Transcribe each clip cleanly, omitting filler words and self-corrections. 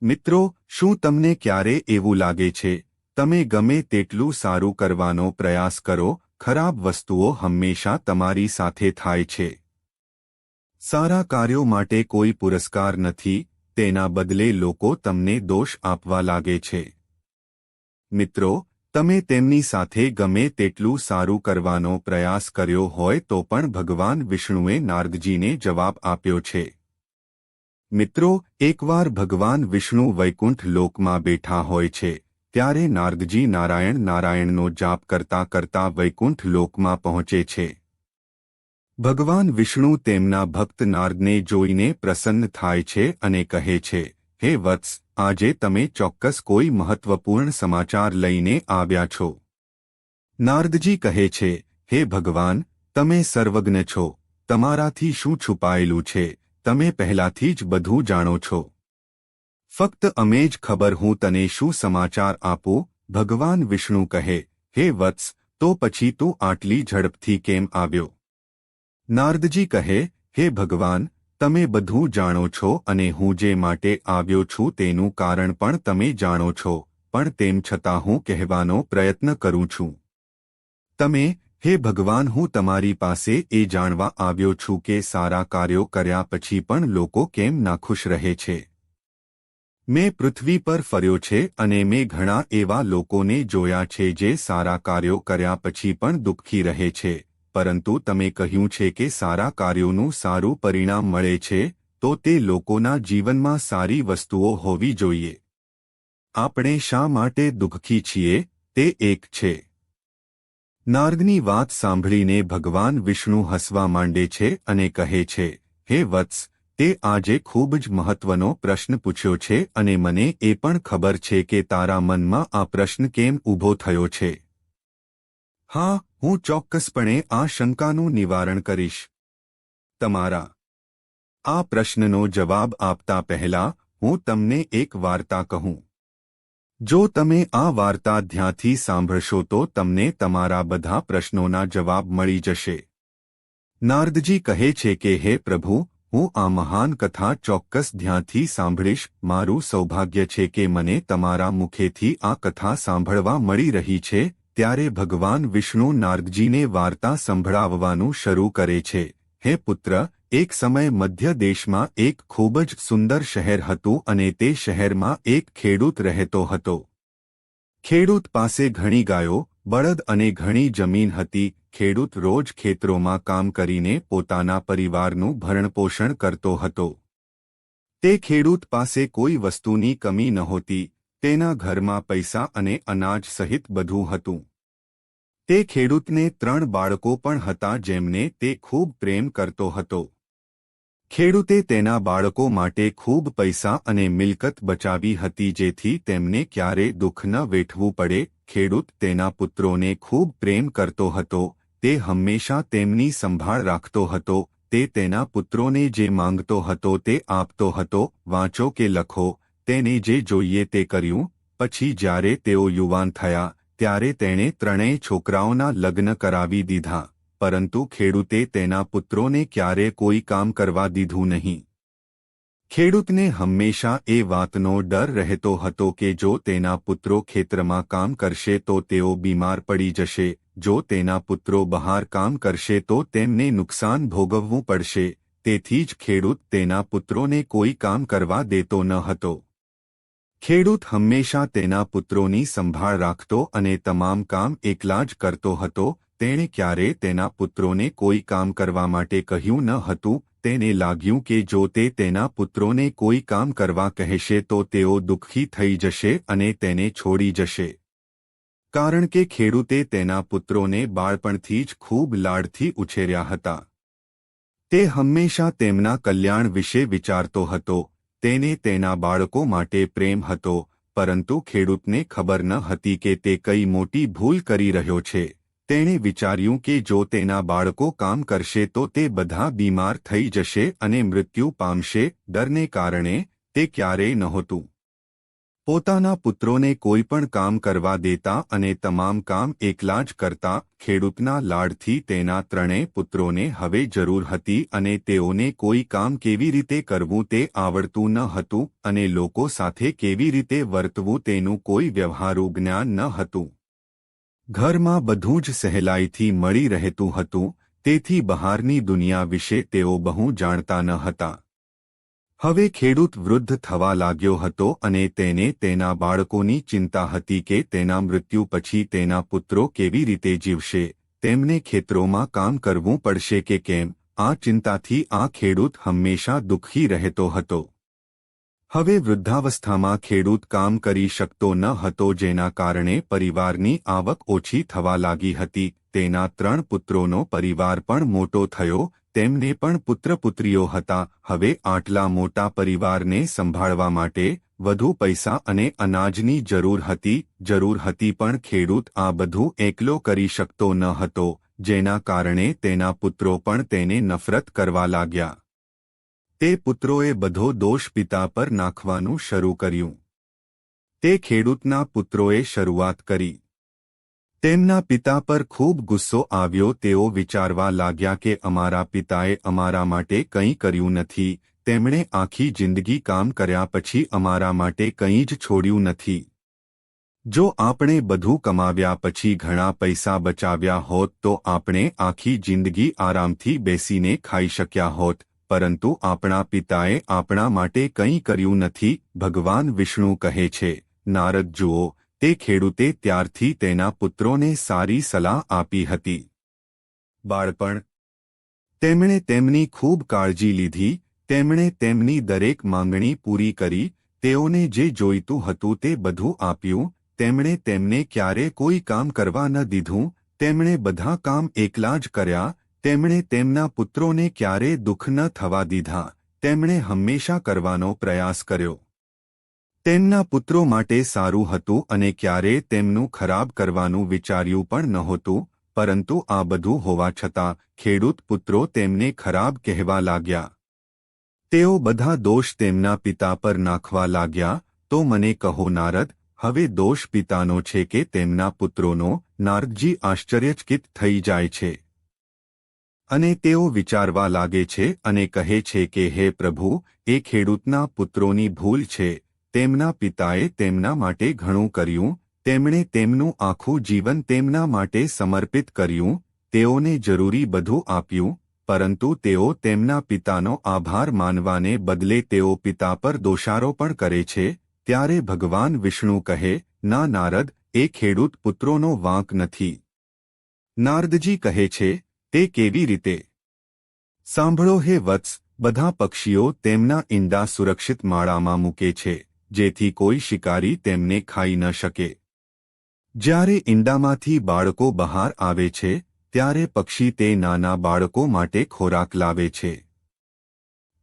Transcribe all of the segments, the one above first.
મિત્રો, શું તમને ક્યારે એવું લાગે છે, તમે ગમે તેટલું સારું કરવાનો પ્રયાસ કરો, ખરાબ વસ્તુઓ હંમેશા તમારી સાથે થાય છે? સારા કાર્યો માટે કોઈ પુરસ્કાર નથી, તેના બદલે લોકો તમને દોષ આપવા લાગે છે. મિત્રો, તમે તેમની સાથે ગમે તેટલું સારું કરવાનો પ્રયાસ કર્યો હોય તો પણ ભગવાન વિષ્ણુએ નારદજીને જવાબ આપ્યો છે. મિત્રો, એકવાર ભગવાન વિષ્ણુ વૈકુંઠ લોકમાં બેઠા હોય છે, ત્યારે નારદજી નારાયણ નારાયણનો જાપ કરતા કરતા વૈકુંઠ લોકમાં પહોંચે છે. ભગવાન વિષ્ણુ તેમના ભક્ત નારદને જોઈને પ્રસન્ન થાય છે અને કહે છે, હે વત્સ, આજે તમે ચોક્કસ કોઈ મહત્વપૂર્ણ સમાચાર લઈને આવ્યા છો. નારદજી કહે છે, હે ભગવાન, તમે સર્વજ્ઞ છો, તમારાથી શું છુપાયેલું છે, તમે પહેલાથી જ બધું જાણો છો. ફક્ત અમે જ ખબર હું તને શું સમાચાર આપું. ભગવાન વિષ્ણુ કહે, હે વત્સ, તો પછી તું આટલી ઝડપથી કેમ આવ્યો? નારદજી કહે, હે ભગવાન, તમે બધું જાણો છો અને હું જે માટે આવ્યો છું તેનું કારણ પણ તમે જાણો છો, પણ તેમ છતાં હું કહેવાનો પ્રયત્ન કરું છું. તમે, હે ભગવાન, હું તમારી પાસે એ જાણવા આવ્યો છું કે સારા કાર્યો કર્યા પછી પણ લોકો કેમ નાખુશ રહે છે. મેં પૃથ્વી પર ફર્યો છે અને મેં ઘણા એવા લોકોને જોયા છે જે સારા કાર્યો કર્યા પછી પણ દુઃખી રહે છે, પરંતુ તમે કહ્યું છે કે સારા કાર્યોનું સારું પરિણામ મળે છે, તો તે લોકોના જીવનમાં સારી વસ્તુઓ હોવી જોઈએ. આપણે શા માટે દુઃખી છીએ, તે એક છે. નારદની વાત સાંભળીને ભગવાન વિષ્ણુ હસવા માંડે છે અને કહે છે, હે વત્સ, તે આજે ખૂબ જ મહત્વનો પ્રશ્ન પૂછ્યો છે અને મને એ પણ ખબર છે કે તારા મનમાં આ પ્રશ્ન કેમ ઊભો થયો છે. હા, હું ચોક્કસપણે આ શંકાનું નિવારણ કરીશ. તમારા આ પ્રશ્નનો જવાબ આપતા પહેલા હું તમને એક વાર્તા કહું. જો તમે આ વાર્તા ધ્યાનથી સાંભળશો તો તમને તમારા બધા પ્રશ્નોના જવાબ મળી જશે. નારદજી કહે છે કે હે પ્રભુ, હું આ મહાન કથા ચોક્કસ ધ્યાનથી સાંભળીશ. મારું સૌભાગ્ય છે કે મને તમારા મુખેથી આ કથા સાંભળવા મળી રહી છે. ત્યારે ભગવાન વિષ્ણુ નારદજીને વાર્તા સંભળાવવાનું શરૂ કરે છે. હે પુત્ર, એક સમય મધ્ય દેશમાં એક ખૂબ જ સુંદર શહેર હતું અને તે શહેરમાં એક ખેડૂત રહેતો હતો. ખેડૂત પાસે ઘણી ગાયો, બળદ અને ઘણી જમીન હતી. ખેડૂત રોજ ખેતરોમાં કામ કરીને પોતાના પરિવારનું ભરણપોષણ કરતો હતો. તે ખેડૂત પાસે કોઈ વસ્તુની કમી નહોતી. તેના ઘરમાં પૈસા અને અનાજ સહિત બધું હતું. તે ખેડૂતને 3 બાળકો પણ હતા જેમને તે ખૂબ પ્રેમ કરતો હતો. ખેડૂતે તેના બાળકો માટે ખૂબ પૈસા અને મિલકત બચાવી હતી જેથી તેમને ક્યારેય દુઃખ ન વેઠવું પડે. ખેડૂત તેના પુત્રોને ખૂબ પ્રેમ કરતો હતો. તે હંમેશા તેમની સંભાળ રાખતો હતો. તે તેના પુત્રોને જે માંગતો હતો તે આપતો હતો. વાંચો કે લખો, તેને જે જોઈએ તે કર્યું. પછી જ્યારે તેઓ યુવાન થયા ત્યારે તેણે 3 છોકરાઓના લગ્ન કરાવી દીધા, પરંતુ ખેડૂતે તેના પુત્રોને ક્યારે કોઈ કામ કરવા દીધું નહીં. ખેડૂતને હંમેશા એ વાતનો ડર રહેતો હતો કે જો તેના પુત્રો ખેતરમાં કામ કરશે તો તેઓ બીમાર પડી જશે. જો તેના પુત્રો બહાર કામ કરશે તો તેમને નુકસાન ભોગવવું પડશે. તેથી જ ખેડૂત તેના પુત્રોને કોઈ કામ કરવા દેતો ન હતો. ખેડૂત હંમેશા તેના પુત્રોની સંભાળ રાખતો અને તમામ કામ એકલા જ કરતો હતો. તેણે ક્યારેય તેના પુત્રોને કોઈ કામ કરવા માટે કહ્યું ન હતું. તેને લાગ્યું કે જો તે તેના પુત્રોને કોઈ કામ કરવા કહેશે તો તેઓ દુઃખી થઈ જશે અને તેને છોડી જશે. કારણ કે ખેડૂતે તેના પુત્રોને બાળપણથી જ ખૂબ લાડથી ઉછેર્યા હતા. તે હંમેશા તેમના કલ્યાણ વિશે વિચારતો હતો. તેને તેના બાળકો માટે પ્રેમ હતો, પરંતુ ખેડૂતને ખબર ન હતી કે તે કઈ મોટી ભૂલ કરી રહ્યો છે. તેણે વિચાર્યું કે જો તેના બાળકો કામ કરશે તો તે બધા બીમાર થઈ જશે અને મૃત્યુ પામશે. ડરને કારણે તે ક્યારેય નહોતું પોતાના પુત્રોને કોઈ પણ કામ કરવા દેતા અને તમામ કામ એકલા જ કરતા. ખેડૂતના લાડથી તેના ત્રણેય પુત્રોને હવે જરૂર હતી અને તેઓને કોઈ કામ કેવી રીતે કરવું તે આવડતું ન હતું અને લોકો સાથે કેવી રીતે વર્તવું તેનું કોઈ વ્યવહારુ જ્ઞાન ન હતું. ઘરમાં બધું જ સહેલાઈથી મળી રહેતું હતું, તેથી બહારની દુનિયા વિશે તેઓ બહુ જાણતા ન હતા. હવે ખેડૂત વૃદ્ધ થવા લાગ્યો હતો અને તેને તેના બાળકોની ચિંતા હતી કે તેના મૃત્યુ પછી તેના પુત્રો કેવી રીતે જીવશે, તેમને ખેતરોમાં કામ કરવું પડશે કે કેમ. આ ચિંતાથી આ ખેડૂત હંમેશા દુઃખી રહેતો હતો. હવે વૃદ્ધાવસ્થામાં ખેડૂત કામ કરી શકતો ન હતો, જેના કારણે પરિવારની આવક ઓછી થવા લાગી હતી. તેના 3 પુત્રોનો પરિવાર પણ મોટો થયો, તેમને પણ પુત્રપુત્રીઓ હતા. હવે આટલા મોટા પરિવારને સંભાળવા માટે વધુ પૈસા અને અનાજની જરૂર હતી પણ ખેડૂત આ બધું એકલો કરી શકતો ન હતો, જેના કારણે તેના પુત્રો પણ તેને નફરત કરવા લાગ્યા. તે પુત્રોએ બધો દોષ પિતા પર નાખવાનું શરૂ કર્યું. તે ખેડૂતના પુત્રોએ શરૂઆત કરી. તેમના પિતા પર ખૂબ ગુસ્સો આવ્યો. તેઓ વિચારવા લાગ્યા કે અમારા પિતાએ અમારા માટે કંઈ કર્યું નથી, તેમણે આખી જિંદગી કામ કર્યા પછી અમારા માટે કંઈ જ છોડ્યું નથી. જો આપણે બધું કમાવ્યા પછી ઘણા પૈસા બચાવ્યા હોત તો આપણે આખી જિંદગી આરામથી બેસીને ખાઈ શક્યા હોત, પરંતુ આપણા પિતાએ આપણા માટે કંઈ કર્યું નથી. ભગવાન વિષ્ણુ કહે છે, નારદ જુઓ, તે ખેડૂતે ત્યારથી તેના પુત્રોને સારી સલાહ આપી હતી. બાળપણ. તેમણે તેમની ખૂબ કાળજી લીધી, તેમણે તેમની દરેક માંગણી પૂરી કરી, તેઓને જે જોઈતું હતું તે બધું આપ્યું. તેમણે તેમને ક્યારે કોઈ કામ કરવા ન દીધું, તેમણે બધા કામ એકલા જ કર્યા. તેમણે તેમના પુત્રોને ક્યારે દુઃખ ન થવા દીધા, તેમણે હંમેશા કરવાનો પ્રયાસ કર્યો. તેમના પુત્રો માટે સારું હતું અને ક્યારે તેમનું ખરાબ કરવાનું વિચાર્યું પણ નહોતું, પરંતુ આ બધું હોવા છતાં ખેડૂત પુત્રો તેમને ખરાબ કહેવા લાગ્યા. તેઓ બધા દોષ તેમના પિતા પર નાખવા લાગ્યા. તો મને કહો નારદ, હવે દોષ પિતાનો છે કે તેમના પુત્રોનો? નારદજી આશ્ચર્યચકિત થઈ જાય છે અને તેઓ વિચારવા લાગે છે અને કહે છે કે હે પ્રભુ, એ ખેડૂતના પુત્રોની ભૂલ છે. તેમના પિતાએ તેમના માટે ઘણું કર્યું, તેમણે તેમનું આખું જીવન તેમના માટે સમર્પિત કર્યું, તેઓને જરૂરી બધું આપ્યું, પરંતુ તેઓ તેમના પિતાનો આભાર માનવાને બદલે તેઓ પિતા પર દોષારોપણ કરે છે. ત્યારે ભગવાન વિષ્ણુ કહે, ના નારદ, એ ખેડૂત પુત્રોનો વાંક નથી. નારદજી કહે છે, તે કેવી રીતે? સાંભળો હે વત્સ, બધા પક્ષીઓ તેમના ઈંડા સુરક્ષિત માળામાં મૂકે છે, જેથી કોઈ શિકારી તેમને ખાઈ ન શકે. જ્યારે ઈંડામાંથી બાળકો બહાર આવે છે, ત્યારે પક્ષી તે નાના બાળકો માટે ખોરાક લાવે છે.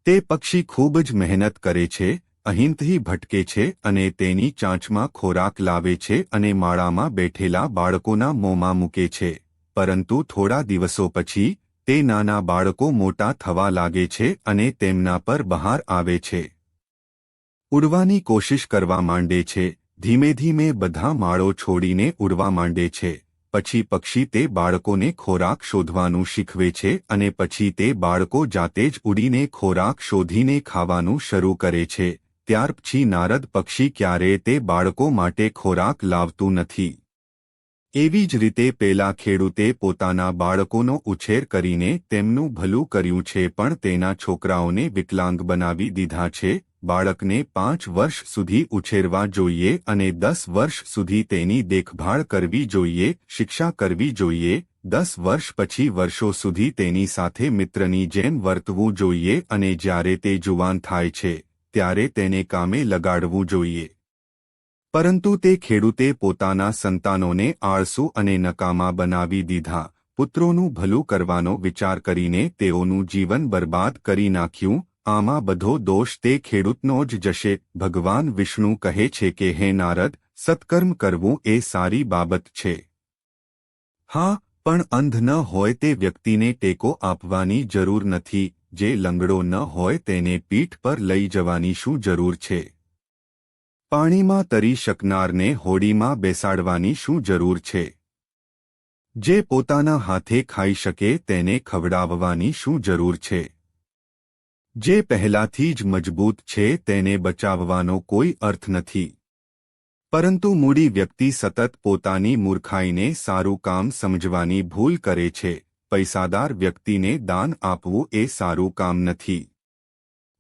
તે પક્ષી ખૂબ જ મહેનત કરે છે, અહીંથી ભટકે છે અને તેની ચાંચમાં ખોરાક લાવે છે અને માળામાં બેઠેલા બાળકોના મોંમાં મૂકે છે. પરંતુ થોડા દિવસો પછી તે નાના બાળકો મોટા થવા લાગે છે અને તેમના પર બહાર આવે છે. ઉડવાની કોશિશ કરવા માંડે છે. ધીમે ધીમે બધા માળો છોડીને ઉડવા માંડે છે. પછી પક્ષી તે બાળકોને ખોરાક શોધવાનું શીખવે છે અને પછી તે બાળકો જાતે જ ઉડીને ખોરાક શોધીને ખાવાનું શરૂ કરે છે. ત્યાર પછી નારદ પક્ષી ક્યારેય તે બાળકો માટે ખોરાક લાવતું નથી. એવી જ રીતે પેલા ખેડૂતે પોતાના બાળકોનો ઉછેર કરીને તેમનું ભલું કર્યું છે, પણ તેના છોકરાઓને વિકલાંગ બનાવી દીધા છે. બાળકને 5 વર્ષ સુધી ઉછેરવા જોઈએ અને 10 વર્ષ સુધી તેની દેખભાળ કરવી જોઈએ, શિક્ષા કરવી જોઈએ. 10 વર્ષ પછી વર્ષો સુધી તેની સાથે મિત્રની જેમ વર્તવું જોઈએ અને જ્યારે તે જુવાન થાય છે ત્યારે તેને કામે લગાડવું જોઈએ. પરંતુ તે ખેડૂતે પોતાના સંતાનોને આળસુ અને નકામા બનાવી દીધા. પુત્રોનું ભલું કરવાનો વિચાર કરીને તેઓનું જીવન બરબાદ કરી નાખ્યું. આમાં બધો દોષ તે ખેડૂતનો જ જશે. ભગવાન વિષ્ણુ કહે છે કે હે નારદ, સત્કર્મ કરવું એ સારી બાબત છે. હા, પણ અંધ ન હોય તે વ્યક્તિને ટેકો આપવાની જરૂર નથી. જે લંગડો ન હોય તેને પીઠ પર લઈ જવાની શું જરૂર છે? પાણીમાં તરી શકનારને હોડીમાં બેસાડવાની શું જરૂર છે? જે પોતાના હાથે ખાઈ શકે તેને ખવડાવવાની શું જરૂર છે? જે પહેલાથી જ મજબૂત છે તેને બચાવવાનો કોઈ અર્થ નથી. પરંતુ મૂડી વ્યક્તિ સતત પોતાની મૂર્ખાઈને સારું કામ સમજવાની ભૂલ કરે છે. પૈસાદાર વ્યક્તિને દાન આપવું એ સારું કામ નથી.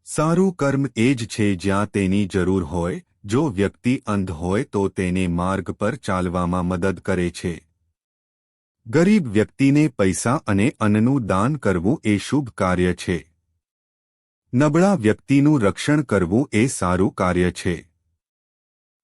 સારું કર્મ એ જ છે જ્યાં તેની જરૂર હોય. જો વ્યક્તિ અંધ હોય તો તેને માર્ગ પર ચાલવામાં મદદ કરે છે. ગરીબ વ્યક્તિને પૈસા અને અન્નનું દાન કરવું એ શુભ કાર્ય છે. નબળા વ્યક્તિનું રક્ષણ કરવું એ સારું કાર્ય છે.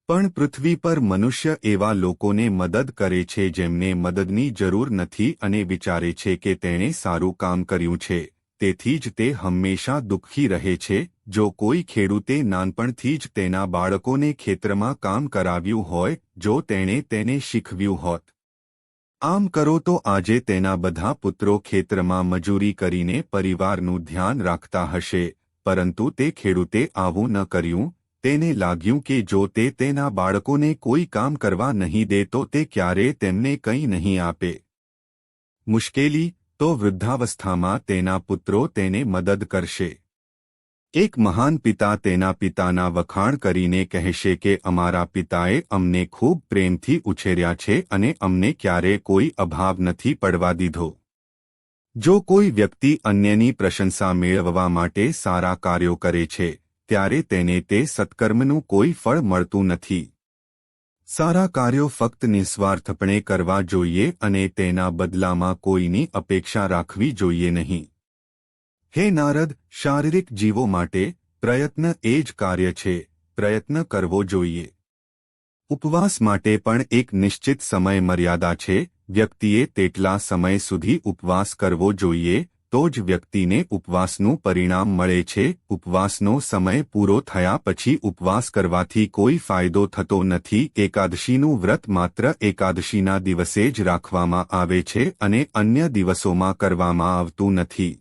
પણ પૃથ્વી પર મનુષ્ય એવા લોકોને મદદ કરે છે જેમને મદદની જરૂર નથી અને વિચારે છે કે તેણે સારું કામ કર્યું છે, તેથી જ તે હંમેશા દુઃખી રહે છે. જો કોઈ ખેડૂતે નાનપણથી જ તેના બાળકોને ખેતરમાં કામ કરાવ્યું હોય, જો તેણે તેને શીખવ્યું હોત, આમ કરો તો આજે તેના બધા પુત્રો ખેતરમાં મજૂરી કરીને પરિવારનું ધ્યાન રાખતા હશે. પરંતુ તે ખેડૂતે આવું ન કર્યું. તેને લાગ્યું કે જો તે તેના બાળકોને કોઈ કામ કરવા નહીં દે તો તે ક્યારેય તેમને કંઈ નહીં આપે. મુશ્કેલી તો વૃદ્ધાવસ્થામાં તેના પુત્રો તેને મદદ કરશે. એક મહાન પિતા તેના પિતાના વખાણ કરીને કહેશે કે અમારા પિતાએ અમને ખૂબ પ્રેમથી ઉછેર્યા છે અને અમને ક્યારેય કોઈ અભાવ નથી પડવા દીધો. જો કોઈ વ્યક્તિ અન્યની પ્રશંસા મેળવવા માટે સારા કાર્યો કરે છે, ત્યારે તેને તે સત્કર્મનું કોઈ ફળ મળતું નથી. સારા કાર્યો ફક્ત નિસ્વાર્થપણે કરવા જોઈએ અને તેના બદલામાં કોઈની અપેક્ષા રાખવી જોઈએ નહીં. હે નારદ, શારીરિક જીવો માટે પ્રયત્ન એ જ કાર્ય છે. પ્રયત્ન કરવો જોઈએ. ઉપવાસ માટે પણ એક નિશ્ચિત સમય મર્યાદા છે. વ્યક્તિએ તેટલા સમય સુધી ઉપવાસ કરવો જોઈએ, તો જ વ્યક્તિને ઉપવાસનું પરિણામ મળે છે. ઉપવાસનો સમય પૂરો થયા પછી ઉપવાસ કરવાથી કોઈ ફાયદો થતો નથી. એકાદશીનું વ્રત માત્ર એકાદશીના દિવસે જ રાખવામાં આવે છે અને અન્ય દિવસોમાં કરવામાં આવતું નથી.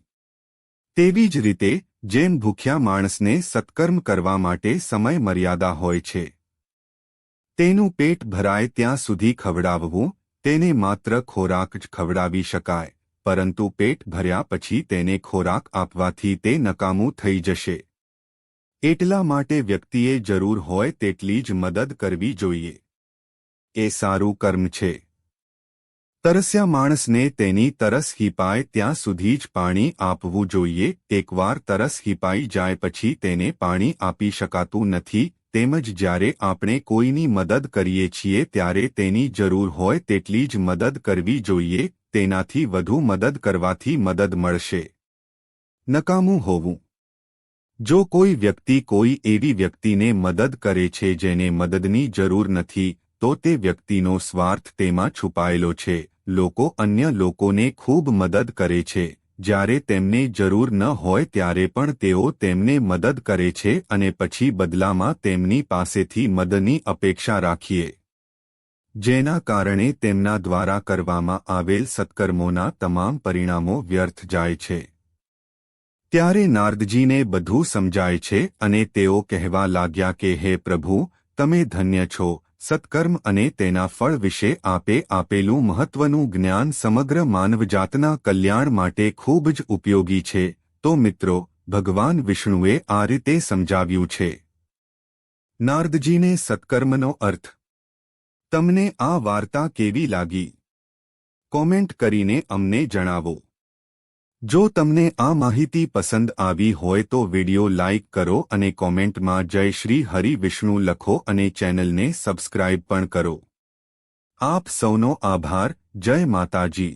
તેવી જ રીતે જેમ ભૂખ્યા માણસને સત્કર્મ કરવા માટે સમય મર્યાદા હોય છે, તેનું પેટ ભરાય ત્યાં સુધી ખવડાવવું, તેને માત્ર ખોરાક જ ખવડાવી શકાય, પરંતુ પેટ ભર્યા પછી તેને ખોરાક આપવાથી તે નકામું થઈ જશે. એટલા માટે વ્યક્તિએ જરૂર હોય તેટલી જ મદદ કરવી જોઈએ. એ સારું કર્મ છે. તરસ્યા માણસને તેની તરસ હિપાય ત્યાં સુધી જ પાણી આપવું જોઈએ. એકવાર તરસ હિપાઈ જાય પછી તેને પાણી આપી શકાતું નથી. તેમજ જ્યારે આપણે કોઈની મદદ કરીએ છીએ ત્યારે તેની જરૂર હોય તેટલી જ મદદ કરવી જોઈએ. તેનાથી વધુ મદદ કરવાથી મદદ મળશે. નકામું હોવું. જો કોઈ વ્યક્તિ કોઈ એવી વ્યક્તિને મદદ કરે છે જેને મદદની જરૂર નથી, તો તે વ્યક્તિનો સ્વાર્થ તેમાં છુપાયેલો છે. લોકો અન્ય લોકોને ખૂબ મદદ કરે છે. જ્યારે તેમને જરૂર ન હોય ત્યારે પણ તેઓ તેમને મદદ કરે છે અને પછી બદલામાં તેમની પાસેથી મદદની અપેક્ષા રાખીએ, જેના કારણે તેમના દ્વારા કરવામાં આવેલ સત્કર્મોના તમામ પરિણામો વ્યર્થ જાય છે. ત્યારે નારદજીને બધું સમજાય છે અને તેઓ કહેવા લાગ્યા કે હે પ્રભુ, તમે ધન્ય છો. સત્કર્મ અને તેના ફળ વિશે આપે આપેલું મહત્વનું જ્ઞાન સમગ્ર માનવજાતના કલ્યાણ માટે ખૂબ જ ઉપયોગી છે. તો મિત્રો, ભગવાન વિષ્ણુએ આ રીતે સમજાવ્યું છે. નારદજીને સત્કર્મનો અર્થ. તમને આ વાર્તા કેવી લાગી? કોમેન્ટ કરીને અમને જણાવો. જો તમને આ માહિતી પસંદ આવી હોય તો વિડિયો લાઇક કરો અને કોમેન્ટમાં જય શ્રી હરિ વિષ્ણુ લખો અને ચેનલને સબસ્ક્રાઇબ પણ કરો. આપ સૌનો આભાર. જય માતાજી.